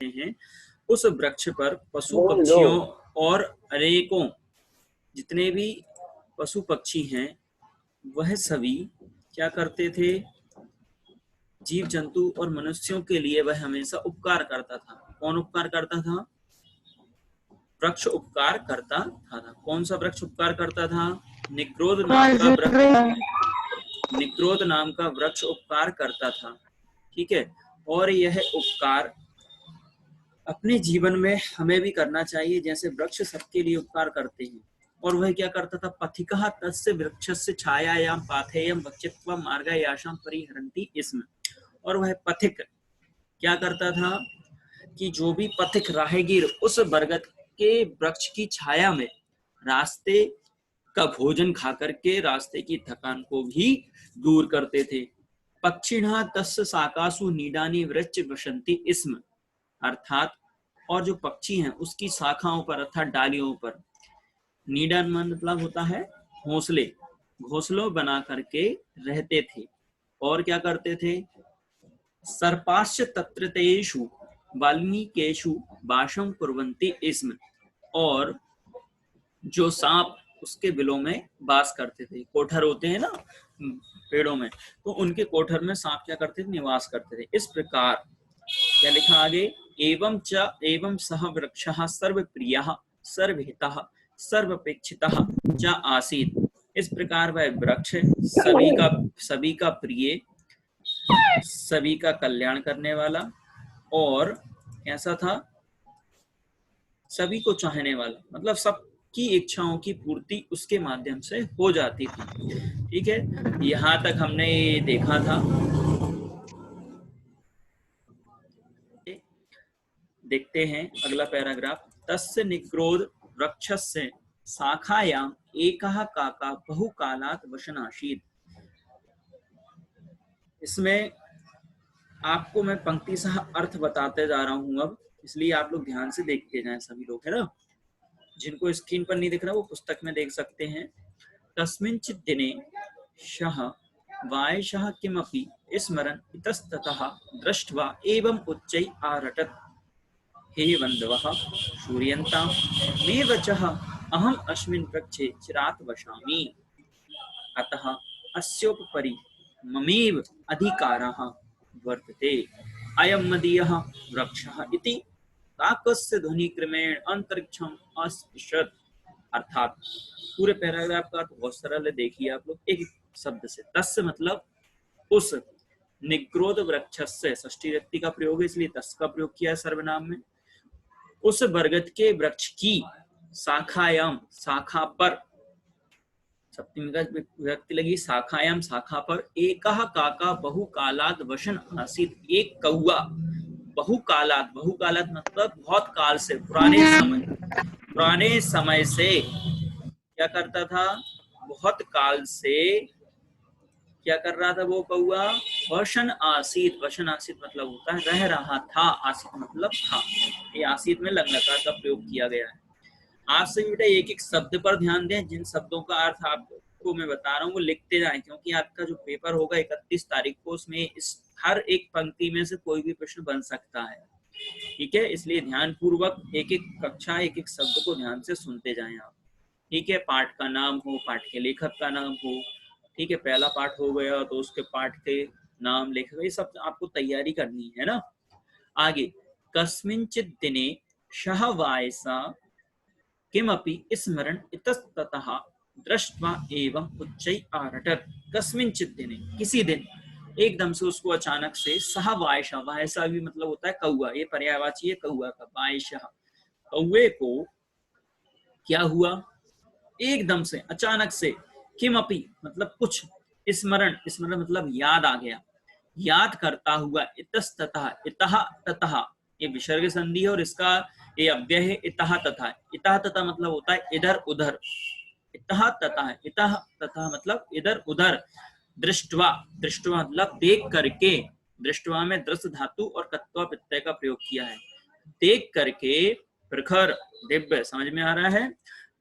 हैं, उस वृक्ष पर पशु पक्षियों और अनेकों जितने भी पशु पक्षी हैं वह सभी क्या करते थे, जीव जंतु और मनुष्यों के लिए वह हमेशा उपकार करता था। कौन उपकार करता था? वृक्ष उपकार करता था। कौन सा वृक्ष उपकार करता था? निग्रोध नाम का वृक्ष, निग्रोध नाम का वृक्ष उपकार करता था। ठीक है, और यह उपकार अपने जीवन में हमें भी करना चाहिए, जैसे वृक्ष सबके लिए उपकार करते हैं। और वह क्या करता था? पथिकः तस्य वृक्षस्य छायायां पाथेयं वक्ष्यत्वा मार्गायाशां परिहरन्ति स्म। और वह पथिक क्या करता था कि जो भी पथिक राहगीर उस बरगद के वृक्ष की छाया में रास्ते का भोजन खा करके रास्ते की थकान को भी दूर करते थे। पक्षिणः तस्य शाखासु नीडानि वृक्ष वसन्ति स्म, अर्थात और जो पक्षी हैं उसकी शाखाओं पर अर्थात डालियों पर, नीडन मतलब होता है घोंसले, घोंसलों बना करके रहते थे। और क्या करते थे? सर्पाश्च तत्रतेषु वाल्मीकेषु वासं कुर्वन्ति स्म। और जो सांप उसके बिलों में वास करते थे, कोठर होते हैं ना पेड़ों में, तो उनके कोठर में सांप क्या करते थे? निवास करते थे। इस प्रकार क्या लिखा आगे? एवं सह वृक्षः सर्वप्रियः सर्वहितः सर्वपेक्षितः च आसीत्। इस प्रकार वह वृक्ष सभी का प्रिय, सभी का कल्याण करने वाला और कैसा था? सभी को चाहने वाला, मतलब सबकी इच्छाओं की पूर्ति उसके माध्यम से हो जाती थी। ठीक है, यहाँ तक हमने देखा था। देखते हैं अगला पैराग्राफ। तस्य निग्रोध वृक्षस्य शाखायाम एकः काका बहुकालात् वसनासीत्। इसमें आपको मैं पंक्ति सह अर्थ बताते जा रहा हूं अब, इसलिए आप लोग ध्यान से देखते जाएं सभी लोग, है ना। जिनको स्क्रीन पर नहीं दिख रहा वो पुस्तक में देख सकते हैं। कस्मिंचित् दिने शः वायशः किमपि स्मरन् इतस्ततः दृष्ट्वा एवं उच्चैः आरटत्, हे बन्धवः श्रूयन्तां मे वचः अहम् अस्मिन् वृक्षे चिरात् वसामि, अतः अस्योपरि ममेव अधिकारः वर्तते, अयं मदीयः वृक्षः इति काकस्य ध्वनिक्रमेण अंतरिक्षम् अस्पृशत्। अर्थात पूरे पैराग्राफ का तो बहुत सरल है, देखिए आप लोग एक शब्द से। तस्य मतलब उस, निग्रोध वृक्षस्य षष्ठी व्यक्ति का प्रयोग है इसलिए तस् का प्रयोग किया है सर्वनाम में। उस बरगद के वृक्ष की शाखायाम, शाखा पर, सप्तमी का विभक्ति लगी, शाखायाम शाखा पर, एकः काका बहुकालात् वसन आसीत्, एक कौआ बहुकालात्, बहुकालात् मतलब बहुत काल से, पुराने समय से क्या करता था? बहुत काल से क्या कर रहा था वो कौआ? वसन आसीत, वसन आसीत मतलब होता है रह रहा था, आसीत मतलब था। ये आसीत में लंगलकार का प्रयोग किया गया है। आप सभी बेटा एक एक शब्द पर ध्यान दें, जिन शब्दों का अर्थ आपको मैं बता रहा हूँ वो लिखते जाएं, क्योंकि आपका जो पेपर होगा 31 तारीख को, उसमें इस हर एक पंक्ति में से कोई भी प्रश्न बन सकता है। ठीक है, इसलिए ध्यान पूर्वक एक एक कक्षा एक एक शब्द को ध्यान से सुनते जाएं आप। ठीक है, पाठ का नाम हो, पाठ के लेखक का नाम हो, ठीक है, पहला पाठ हो गया तो उसके पाठ के नाम, लेखक, ये सब आपको तैयारी करनी है ना। आगे, कस्मिंचित् दिने शः वायसा किमपि स्मरन् इतस्ततः दृष्ट्वा एवं उच्चैः आरटत्। कस्मिंचित् दिने, किसी दिन, एकदम से उसको अचानक से, सह वायसा, वायसा भी मतलब होता है कौआ, ये पर्यायवाची है कौआ का, वायसा, कौए को क्या हुआ? एकदम से, अचानक से, किमपि मतलब कुछ, स्मरण, स्मरण मतलब याद आ गया, याद करता हुआ, इतस्ततः, इतः ततः, ये विसर्ग संधि है और इसका ये अव्यय है इतः तथा। इतः तथा मतलब होता है इधर उधर, इतः तथा, इतः तथा मतलब इधर उधर। दृष्टवा, दृष्टवा मतलब देख करके, दृष्टवा में दृष्ट धातु और कत्वा प्रत्यय का प्रयोग किया है। देख करके, प्रखर, दिव्य, समझ में आ रहा है?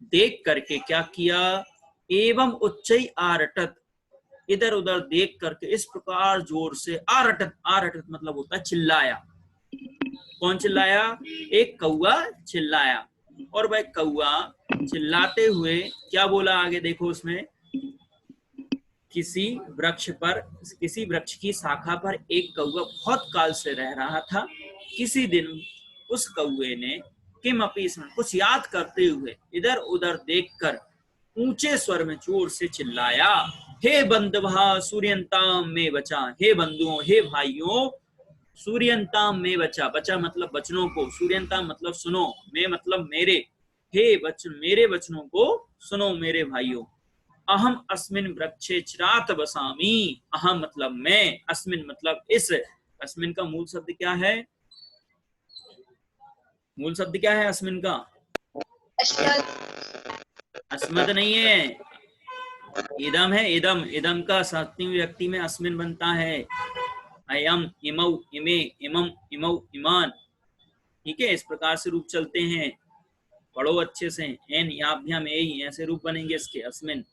देख करके क्या किया? एवं उच्चैः आरटत, इधर उधर देख करके इस प्रकार जोर से, आरटत, आरटत मतलब होता है चिल्लाया, कौन चिल्लाया? एक कौआ चिल्लाया, और वह कौआ चिल्लाते हुए क्या बोला आगे देखो उसमें, किसी वृक्ष की शाखा पर एक कौआ बहुत काल से रह रहा था। किसी दिन उस कौए ने किमपि स्मरण, कुछ याद करते हुए इधर उधर देखकर ऊंचे स्वर में जोर से चिल्लाया, हे बंधुभा सूर्यंताम में बचा, हे बंधुओं हे भाइयों सूर्यंताम में बचा, बचा मतलब वचनों को, सूर्यंताम मतलब सुनो, में मतलब मेरे, हे वचन मेरे वचनों को सुनो मेरे भाइयों। अहम अस्मिन वृक्षे चिरात बसामी, अहम मतलब मैं, अस्मिन मतलब इस, अस्मिन का मूल शब्द क्या है? मूल शब्द क्या है अस्मिन का? अस्मद नहीं है, इदम है, इदम, इदम का सप्तमी व्यक्ति में अस्मिन बनता है, अयम, इमौ, इमे, इमम, इमौ, इमान, ठीक है। इस प्रकार से रूप चलते हैं, पढ़ो अच्छे से, एन याभ्याम ए, ऐसे रूप बनेंगे इसके, अस्मिन।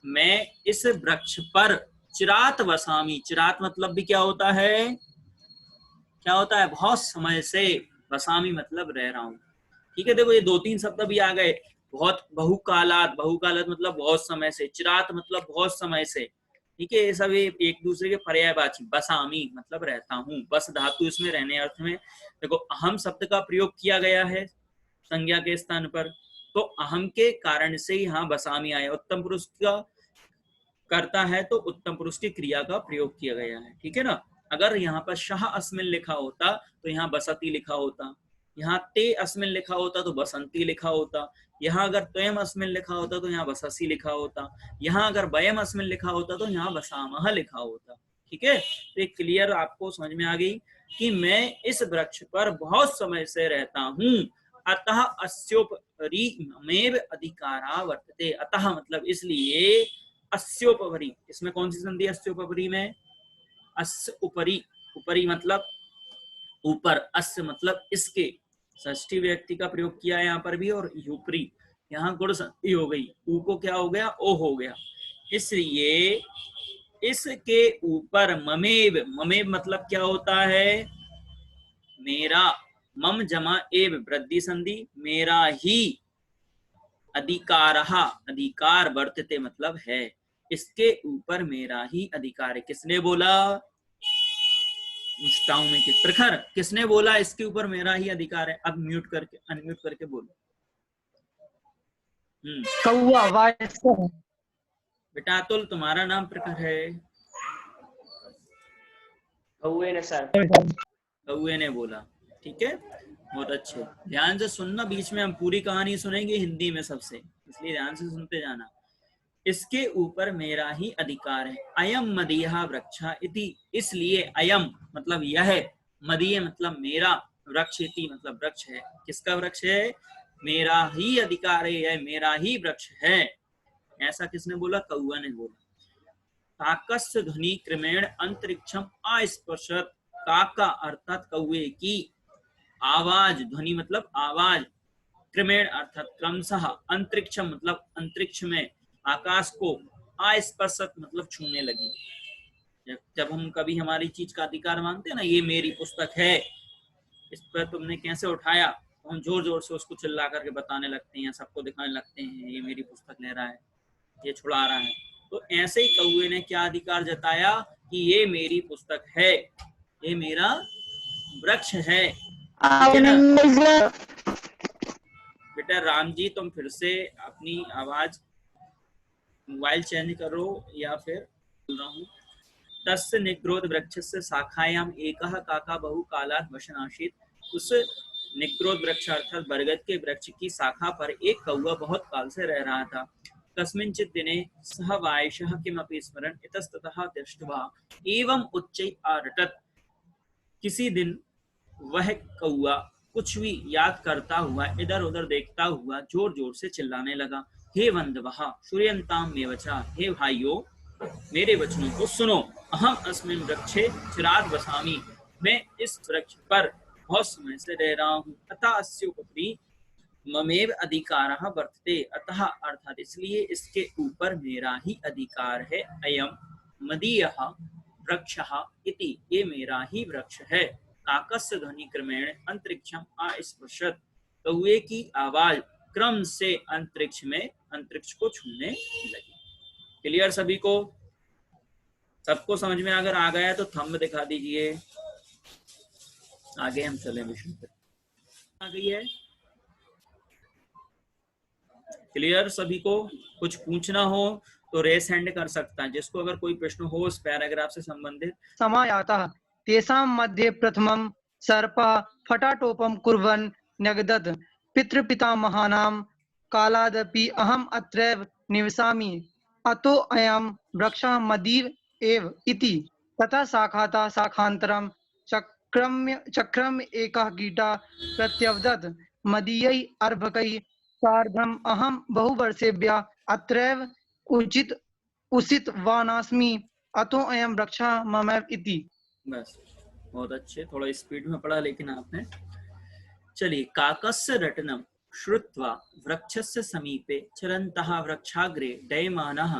मैं इस वृक्ष पर चिरात वसामी, चिरात मतलब भी क्या होता है? क्या होता है? बहुत समय से, वसामी मतलब रह रहा हूं, ठीक है। देखो ये दो तीन शब्द भी आ गए, बहुत, बहुकालात, बहुकालात मतलब बहुत समय से, चिरात मतलब बहुत समय से, ठीक है। ये सब एक दूसरे के पर्यायवाची, बसामी मतलब रहता हूं, बस धातु इसमें रहने अर्थ में। देखो अहम शब्द का प्रयोग किया गया है संज्ञा के स्थान पर, तो अहम के कारण से यहाँ बसामी आया, उत्तम पुरुष का करता है तो उत्तम पुरुष की क्रिया का प्रयोग किया गया है, ठीक है ना। अगर यहाँ पर शाह अस्मिन लिखा होता तो यहाँ बसती लिखा होता, यहाँ ते अस्मिन लिखा होता तो बसंती लिखा होता, यहाँ अगर त्वयम अस्मिन लिखा होता तो यहाँ बससी लिखा होता, यहाँ अगर वयम अस्मिन लिखा होता तो यहाँ बसामह लिखा होता, ठीक है। तो एक क्लियर आपको समझ में आ गई कि मैं इस वृक्ष पर बहुत समय से रहता हूँ, अतः अस्योपरि ममेव अधिकारा वर्तते, अतः मतलब इसलिए, अस्योपरि, इसमें कौन सी संधि अस्योपरि में? अस्य उपरि, उपरि मतलब ऊपर, अस्य मतलब इसके, षष्ठी व्यक्ति का प्रयोग किया है यहाँ पर भी, और यूपरी यहाँ गुण संधि हो गई, ऊ को क्या हो गया? ओ हो गया, इसलिए इसके ऊपर ममेव, ममेव मतलब क्या होता है? मेरा, मम जमा एव वृद्धि संधि, मेरा ही, अधिकार, अधिकार वर्तते मतलब है, इसके ऊपर मेरा ही अधिकार है। किसने बोला? पूछता हूं मैं, किस प्रखर, किसने बोला इसके ऊपर मेरा ही अधिकार है? अब म्यूट करके, अनम्यूट करके बोलो। कौआ, बेटा अतुल तुम्हारा नाम प्रखर है? कौए ने सर, कौए ने बोला, ठीक है, बहुत अच्छे, ध्यान से सुनना, बीच में हम पूरी कहानी सुनेंगे हिंदी में सबसे, इसलिए ध्यान से सुनते जाना। इसके ऊपर मेरा ही अधिकार है, अयम मदीहा वृक्षा इति, इसलिए अयम मतलब यह, मदीय मतलब मेरा, वृक्ष इति मतलब वृक्ष है, किसका वृक्ष है? मेरा ही अधिकार है, यह मेरा ही वृक्ष है। ऐसा किसने बोला? कौआ ने बोला। काकस्य ध्वनि क्रमेण अंतरिक्षम अस्पृशत, काका अर्थात कौए की आवाज, ध्वनि मतलब आवाज, क्रमेण अर्थात क्रमशः, अंतरिक्षम मतलब अंतरिक्ष में, आकाश को, अस्पृशत मतलब छूने लगी। जब हम कभी हमारी चीज का अधिकार मांगते हैं ना, ये मेरी पुस्तक है, इस पर तुमने कैसे उठाया, तो हम जोर जोर से उसको चिल्ला करके बताने लगते हैं, सबको दिखाने लगते हैं ये मेरी पुस्तक ले रहा है, ये छुड़ा रहा है। तो ऐसे ही कौए ने क्या अधिकार जताया कि ये मेरी पुस्तक है, ये मेरा वृक्ष है, ठीक है ना। बेटा राम जी तुम फिर से अपनी आवाज, मोबाइल चेंज करो या फिर बोल रहा हूँ। तस्य निग्रोध वृक्षस्य शाखायाम एकः काका बहु कालात् वशनाशीत, उस निग्रोध वृक्ष अर्थात बरगद के वृक्ष की शाखा पर एक कौआ बहुत काल से रह रहा था। कस्मिंचित् दिने सह वायशः किमपि स्मरन् इतस्ततः दृष्ट्वा एवं उच्चैः आरटत्, किसी दिन वह कौआ कुछ भी याद करता हुआ इधर उधर देखता हुआ जोर जोर से चिल्लाने लगा, हे बंधवः श्रूयन्ताम् मे वचा, हे भाइयों मेरे वचनों को सुनो, अहम अस्मिन् वृक्षे चिरात बसामी, मैं इस वृक्ष पर बहुत समय से रह रहा हूँ, अतः अस्योपरि ममेव अधिकारः वर्तते, अतः अर्थात इसलिए इसके ऊपर मेरा ही अधिकार है, अयम मदीयः वृक्षः इति, ये मेरा ही वृक्ष है। काकस्य ध्वनि क्रमेण अंतरिक्षम अस्पृशत, कौए की आवाज क्रम से अंतरिक्ष को छूने लगी। क्लियर सभी को? सबको समझ में अगर आ गया तो थंब दिखा दीजिए। आगे हम चले विषय पर। आ गई है? क्लियर सभी को? कुछ पूछना हो तो रेस हैंड कर सकता है, जिसको अगर कोई प्रश्न हो उस पैराग्राफ से संबंधित। समायातः तेषां मध्ये प्रथमं सर्पः फटाटोपं कुर्वन् न्यगदत्। पितृपितामहानां कालादपि अहम् अत्रैव निवसामि, अतो अयं वृक्षः मदीय एव इति। तथा शाखातः शाखान्तरं चक्रम् एकः कीटः प्रत्यवदत्। मदीयैः अर्भकैः सार्धम् अहं बहुवर्षेभ्यः अत्रैव उषितवानस्मि, अतो अयं वृक्षः ममैव इति। बस, बहुत अच्छे। थोड़ा स्पीड में पढ़ा लेकिन आपने। चलिए, काकस्य रटनम श्रुत्वा वृक्षस्य समीपे चरन्तः वृक्षाग्रे डयमानः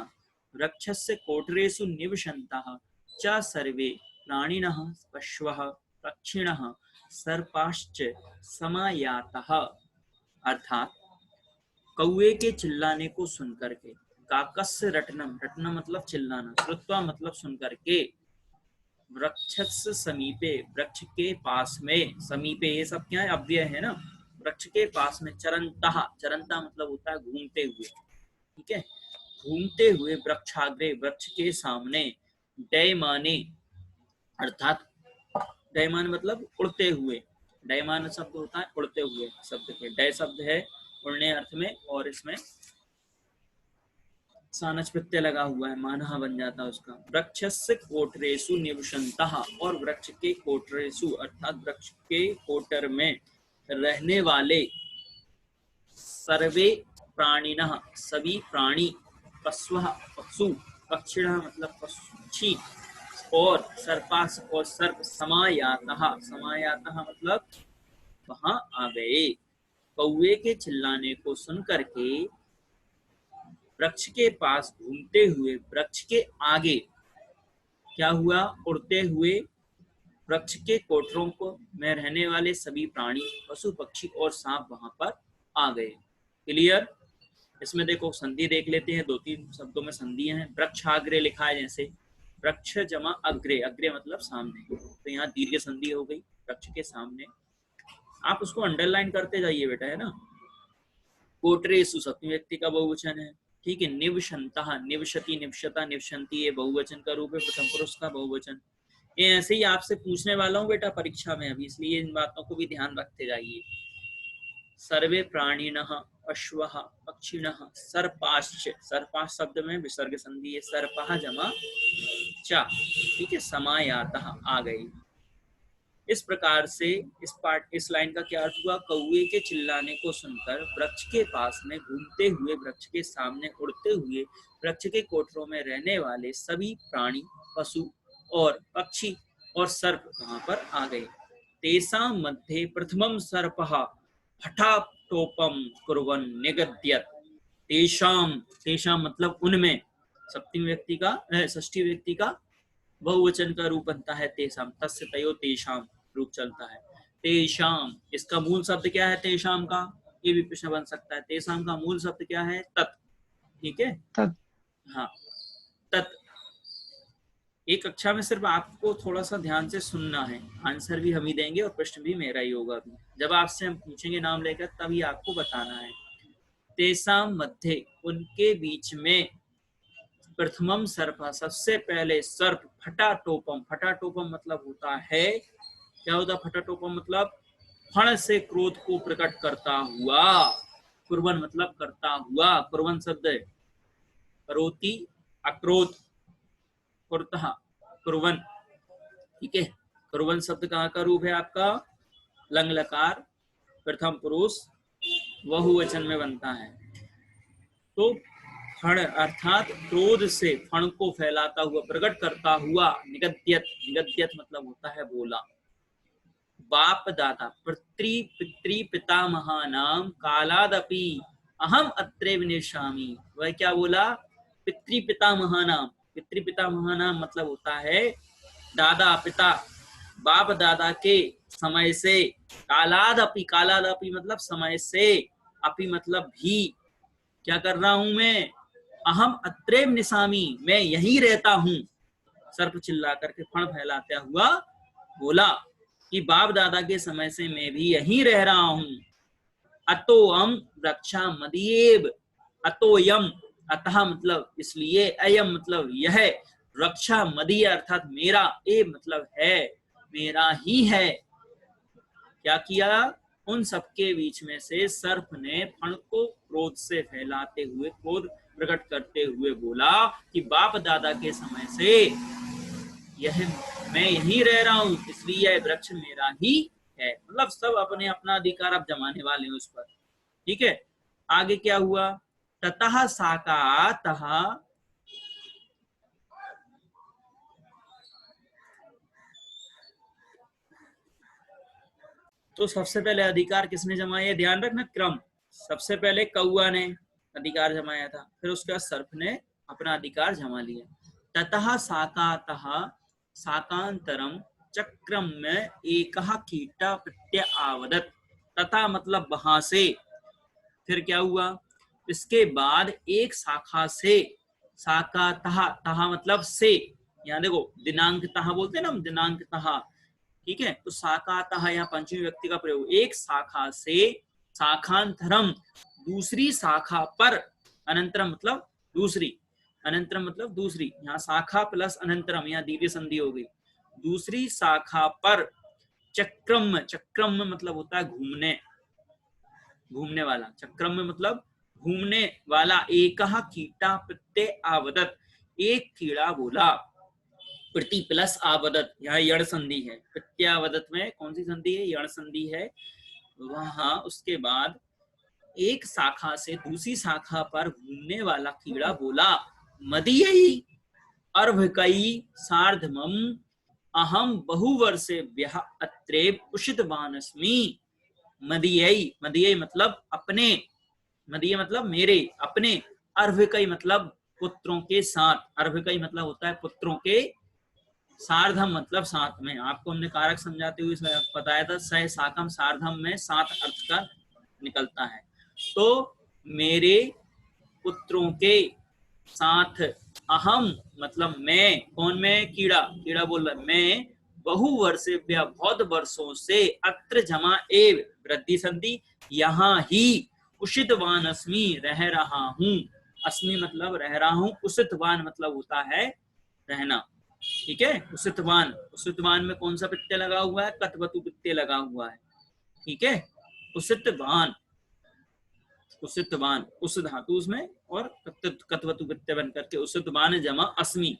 वृक्षस्य कोटरेषु निवसन्तः च सर्वे प्राणिनः पशवः पक्षिणः सर्पाश्च समायातः। अर्थात कौए के चिल्लाने को सुनकर के, काकस्य रटनम, रटना मतलब चिल्लाना, श्रुत्वा मतलब सुनकर के, वृक्षस्य समीपे, वृक्ष के पास में, समीपे ये सब क्या है, अव्यय है ना, वृक्ष के पास में, चरंतः, चरंता मतलब होता है घूमते हुए, ठीक है, घूमते हुए, वृक्षाग्रे, वृक्ष के सामने, डयमाने, अर्थात डयमान मतलब उड़ते हुए, डयमान शब्द होता है उड़ते हुए शब्द के, डय शब्द है उड़ने अर्थ में, और इसमें सानच प्रत्यय लगा हुआ है, मानहा बन जाता है उसका। वृक्षस्य कोटरेषु निवसन्तः, और वृक्ष के कोटरेषु अर्थात वृक्ष के कोटर में रहने वाले, सर्वे प्राणिनः सभी प्राणी, पशवः पशु, पक्षिणः मतलब पक्षी, और सर्पास और सर्प, समायातः, समायातः मतलब वहां आ गए। कौए के चिल्लाने को सुन करके वृक्ष के पास घूमते हुए, वृक्ष के आगे क्या हुआ, उड़ते हुए वृक्ष के कोटरों को में रहने वाले सभी प्राणी, पशु पक्षी और सांप वहां पर आ गए। क्लियर? इसमें देखो संधि देख लेते हैं, दो तीन शब्दों में संधियां हैं। वृक्षाग्रे लिखा है, जैसे वृक्ष जमा अग्रे, अग्रे मतलब सामने, तो यहाँ दीर्घ संधि हो गई, वृक्ष के सामने। आप उसको अंडरलाइन करते जाइए बेटा, है ना। कोटरेषु सप्तमी व्यक्ति का बहुवचन है, ठीक है। निवसन्तः, निवसति, निवसता, निवसन्ति ये बहुवचन का रूप है, प्रथम पुरुष का बहुवचन। ये ऐसे ही आपसे पूछने वाला हूँ बेटा परीक्षा में अभी, इसलिए इन बातों को भी ध्यान रखते जाइए। सर्वे प्राणिनः अश्वः पक्षिणः सर्पाश्च, सर्पाश्च शब्द में विसर्ग संधि है, सर्पः जमा च, ठीक है, समायातः आ गई। इस प्रकार से इस लाइन का क्या अर्थ हुआ, कौए के चिल्लाने को सुनकर वृक्ष के पास में घूमते हुए, वृक्ष के सामने उड़ते हुए, वृक्ष के कोठरों में रहने वाले सभी प्राणी, पशु और पक्षी और सर्प वहां पर आ गए। तेषां मध्ये प्रथमं सर्पः फटाटोपम कुर्वन् निगद्यत्। तेषां मतलब उनमें, सप्तमी व्यक्ति का, षष्ठी व्यक्ति का बहुवचन का रूप बनता है तेषां, तस्य तयो तेषां रूप चलता है। तेषां, इसका मूल शब्द क्या है तेषां का, ये भी प्रश्न बन सकता है। तेषां का मूल शब्द क्या है, तत्, ठीक है, तत्। हाँ, तत्। एक कक्षा में सिर्फ आपको थोड़ा सा ध्यान से सुनना है, आंसर भी हम ही देंगे और प्रश्न भी मेरा ही होगा। जब आपसे हम पूछेंगे नाम लेकर तभी आपको बताना है। तेषां मध्ये, उनके बीच में, प्रथमम सर्प, सबसे पहले सर्प, फटाटोपम, फटाटोपम मतलब होता है, क्या होता है फटाटोपम मतलब, फण से क्रोध को प्रकट करता हुआ, कुर्बन मतलब करता हुआ, कुर्बन शब्द है, करोति अक्रोध, कुर्तः कुर्बन, ठीक है। कुर्बन शब्द कहाँ का रूप है आपका, लंग लकार, प्रथम पुरुष, बहुवचन में बनता है। तो फण अर्थात क्रोध से फण को फैलाता हुआ, प्रकट करता हुआ, निगद्यत, निगद्यत मतलब होता है बोला। बाप दादा पितृ पितामहानाम कालादपि अहम अत्रैव निवसामि, वह क्या बोला, पितृ पितामहानाम, पितृ पितामहानाम मतलब होता है दादा पिता, बाप दादा के समय से, कालादपि, कालादपि मतलब समय से, अपि मतलब भी, क्या कर रहा हूं मैं, अहम अत्रेम निसामी, मैं यहीं रहता हूं। सर्प चिल्ला करके फण फैलाता हुआ बोला कि बाप दादा के समय से मैं भी यहीं रह रहा हूं। अतोअम वृक्षा मदीएव, अतोयम, अतः मतलब इसलिए, अयम मतलब यह, वृक्षा मदीय अर्थात मेरा, ए मतलब है, मेरा ही है। क्या किया, उन सबके बीच में से सर्प ने फण को क्रोध से फैलाते हुए, क्रोध प्रकट करते हुए बोला कि बाप दादा के समय से यह मैं यहीं रह रहा हूं, इसलिए यह वृक्ष मेरा ही है। मतलब सब अपने अपना अधिकार अब जमाने वाले हैं उस पर। ठीक है, आगे क्या हुआ, ततः साकातः, तो सबसे पहले अधिकार किसने जमाया, ध्यान रखना क्रम। सबसे पहले कौआ ने अधिकार जमाया था, फिर उसके बाद सर्प ने अपना अधिकार जमा लिया। ततः साकातः साकांतरम चक्रम में एक कीट प्रत्य आवदत, तथा मतलब वहां से, फिर क्या हुआ, इसके बाद एक शाखा से, शाखा तहा, तहा मतलब से, यहाँ देखो दिनांक तहा बोलते हैं ना हम, दिनांक तहा, ठीक है, तो शाखा तहा यहाँ पंचमी व्यक्ति का प्रयोग, एक शाखा से, शाखांतरम दूसरी शाखा पर, अनंतरम मतलब दूसरी, अनंतरम मतलब दूसरी, यहाँ शाखा प्लस अनंतरम, यहाँ दीर्घ संधि हो गई, दूसरी शाखा पर, चक्रम, चक्रम मतलब होता है घूमने, घूमने वाला, चक्रम में मतलब घूमने वाला, एक कीटा प्रत्यय आवदत, एक कीड़ा बोला, प्रति प्लस आवदत, यहाँ यण संधि है, प्रत्यावदत में कौन सी संधि है, यण संधि है वहां। उसके बाद एक शाखा से दूसरी शाखा पर घूमने वाला कीड़ा बोला, मदीयई अर्भकई सार्धमम अहम बहुवर्षेभ्यः अत्रेव उषितवानस्मि। मदीयई, मदीयई मतलब अपने, मदीय मतलब मेरे, अपने, अर्भकई मतलब पुत्रों के साथ, अर्भकई मतलब होता है पुत्रों के, सार्धम मतलब साथ में, आपको हमने कारक समझाते हुए बताया था, सह साकम सार्धम में सात अर्थ का निकलता है। तो मेरे पुत्रों के साथ, अहम मतलब मैं, कौन मैं, कीड़ा, कीड़ा बोल रहा, मैं बहुवर्षेभ्यः बहुत वर्षों से, अत्र जमा एव वृद्धि संधि, यहाँ ही, उषितवान अस्मि रह रहा हूँ, अस्मि मतलब रह रहा हूँ, उषितवान मतलब होता है रहना, ठीक है, उषितवान, उषितवान में कौन सा प्रत्यय लगा हुआ है, कतवतु प्रत्यय लगा हुआ है, ठीक है, उषितवान, उषितवान उस धातु उसमें और कतवतु प्रत्यय बन करके उषितवान जमा अस्मि,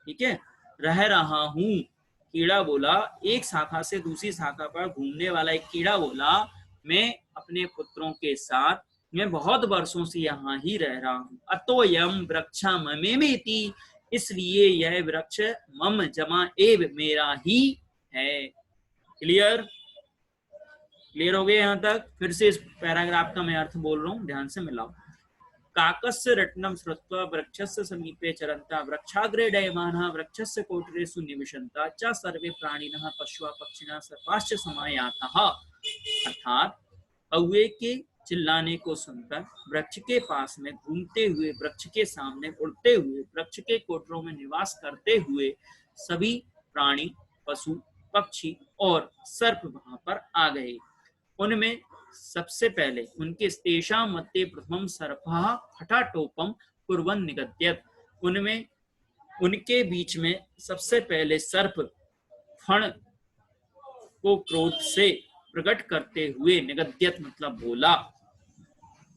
ठीक है, रह रहा हूँ, कीड़ा बोला, एक शाखा से दूसरी शाखा पर घूमने वाला एक कीड़ा बोला, मैं अपने पुत्रों के साथ, मैं बहुत वर्षों से यहाँ ही रह रहा हूँ। अतोयम वृक्षा ममेमेति, इसलिए यह वृक्ष मम जमा एव मेरा ही है। क्लियर, क्लियर हो गया यहाँ तक। फिर से इस पैराग्राफ का मैं अर्थ बोल रहा हूँ, ध्यान से मिलाओ। काकस्य रत्नम श्रुत्वा वृक्षस्य समीपे चरन्ता वृक्षाग्रे डयमानः वृक्षस्य कोटरेषु निविशन्ता च सर्वे प्राणिनः पशवः पक्षिणः सर्पाश्च समायाताः। अर्थात कौवे के चिल्लाने को सुनकर वृक्ष के पास में घूमते हुए, वृक्ष के सामने उड़ते हुए, वृक्ष के कोटरों में निवास करते हुए सभी प्राणी, पशु, पक्षी और सर्प वहां पर आ गए। उनमें सबसे पहले उनके तेषां मध्ये प्रथमं सर्पः फटाटोपम कुर्वन् निगद्यत, उनमें उनके बीच में सबसे पहले सर्प फण को क्रोध से प्रकट करते हुए निगद्यत मतलब बोला,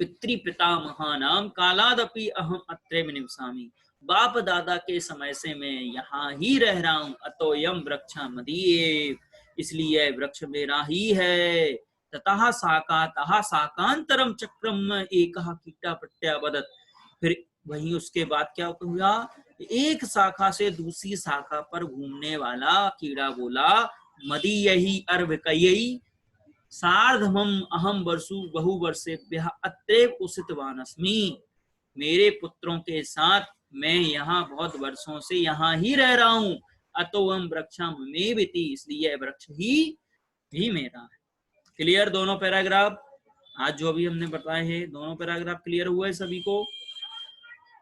पितृपितामहानां कालादपि अहम अत्रैव निवसामि, बाप दादा के समय से मैं यहाँ ही रह रहा हूँ। अतोयम वृक्षा मदीये, इसलिए वृक्ष मेरा ही है। ततः साकातः साकांतरम चक्रम एकः कीटा प्रत्यावदत, फिर वहीं उसके बाद क्या हुआ, एक शाखा से दूसरी शाखा पर घूमने वाला कीड़ा बोला, मदीयहि अर्भकयि सार्धमम अहम वर्षु बहुवर्षेभ्यः अत्रैव उषितवान अस्मि, मेरे पुत्रों के साथ मैं यहाँ बहुत वर्षों से यहाँ ही रह रहा हूँ। अतोऽहं वृक्षः ममेवेति, इसलिए यह वृक्ष ही मेरा है। क्लियर दोनों पैराग्राफ? आज जो भी हमने बताए हैं दोनों पैराग्राफ क्लियर हुए सभी को?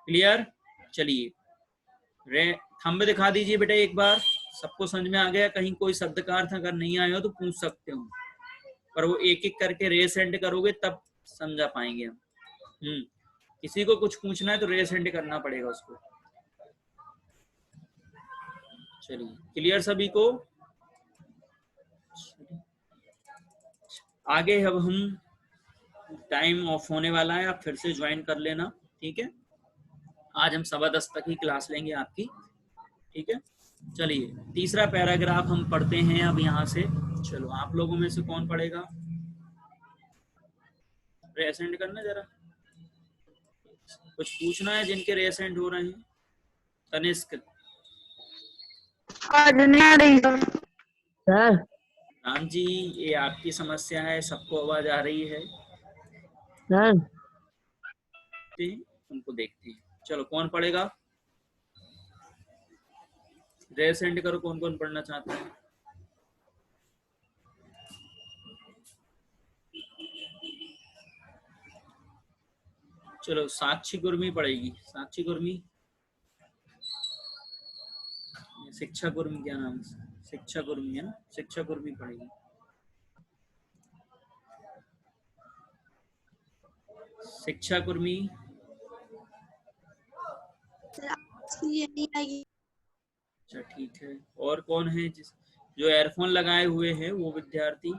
क्लियर? चलिए थंब दिखा दीजिए बेटा एक बार, सबको समझ में आ गया? कहीं कोई शब्द का अर्थ अगर नहीं आया हो तो पूछ सकते हो, पर वो एक एक करके रेस एंड करोगे तब समझा पाएंगे हम। किसी को कुछ पूछना है तो रेस एंड करना पड़ेगा उसको। चलिए क्लियर सभी को? आगे अब हम, टाइम ऑफ होने वाला है, आप फिर से ज्वाइन कर लेना, ठीक है? आज हम 10:15 तक ही क्लास लेंगे आपकी, ठीक है? चलिए तीसरा पैराग्राफ हम पढ़ते हैं अब यहाँ से। चलो आप लोगों में से कौन पढ़ेगा? रेसेंट करना जरा, कुछ पूछना है जिनके रेसेंट हो रहे हैं? तनिष्क सर राम जी, ये आपकी समस्या है, सबको आवाज आ रही है सर उनको देखते हैं। चलो कौन पढ़ेगा? रेसेंट करो, कौन कौन पढ़ना चाहता है? चलो साक्षी गुरमी पढ़ेगी। साक्षी गुरमी, शिक्षा गुरमी क्या नाम है? शिक्षा गुरमी है ना? शिक्षा गुरमी पढ़ेगी। शिक्षा गुरमी अच्छा ठीक है। और कौन है जो एयरफोन लगाए हुए हैं वो विद्यार्थी?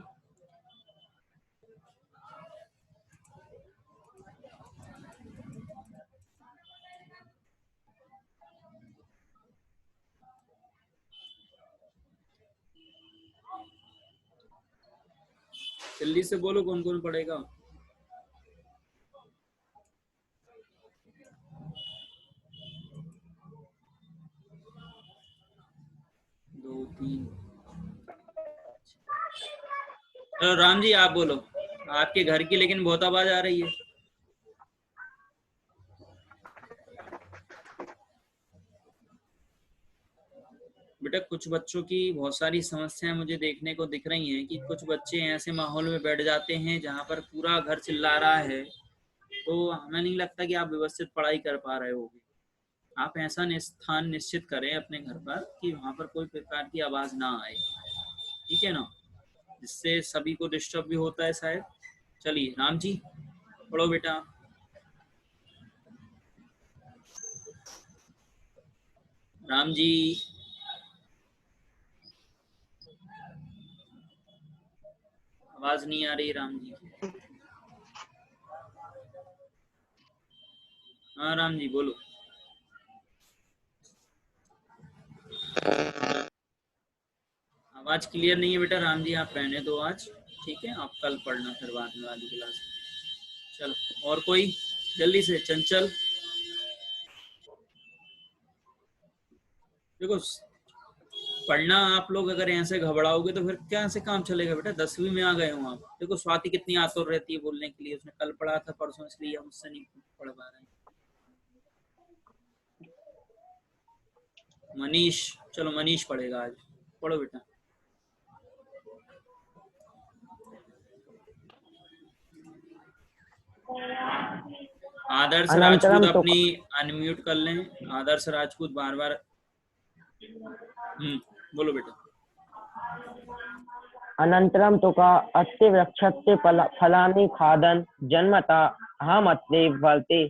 जल्दी से बोलो कौन कौन पढ़ेगा? दो तीन। चलो राम जी आप बोलो, आपके घर की लेकिन बहुत आवाज आ रही है। बेटा कुछ बच्चों की बहुत सारी समस्याएं मुझे देखने को दिख रही हैं कि कुछ बच्चे ऐसे माहौल में बैठ जाते हैं जहां पर पूरा घर चिल्ला रहा है, तो हमें नहीं लगता कि आप व्यवस्थित पढ़ाई कर पा रहे होगे। आप ऐसा स्थान निश्चित करें अपने घर पर कि वहां पर कोई प्रकार की आवाज ना आए, ठीक है ना? जिससे सभी को डिस्टर्ब भी होता है शायद। चलिए राम जी पढ़ो बेटा। राम जी आवाज नहीं आ रही राम जी। हाँ राम जी बोलो। आवाज क्लियर नहीं है बेटा राम जी, आप रहने दो आज, ठीक है? आप कल पढ़ना फिर बाद में वाली क्लास। चलो और कोई जल्दी से? चंचल देखो, पढ़ना आप लोग अगर ऐसे घबराओगे तो फिर क्या से काम चलेगा बेटा? 10वीं में आ गए हो आप। देखो स्वाति कितनी आतुर रहती है बोलने के लिए, उसने कल पढ़ा था परसों, इसलिए हम उससे नहीं पढ़ पा रहे हैं। मनीष, चलो मनीष पढ़ेगा आज, पढ़ो बेटा। आदर्श राजपूत अपनी अनम्यूट कर लें। आदर्श राजपूत बार बार बोलो बेटा। अनंतरम तो का अत्ते वृक्षत्ते फलानि खादन जन्मता अहमत्ते फलते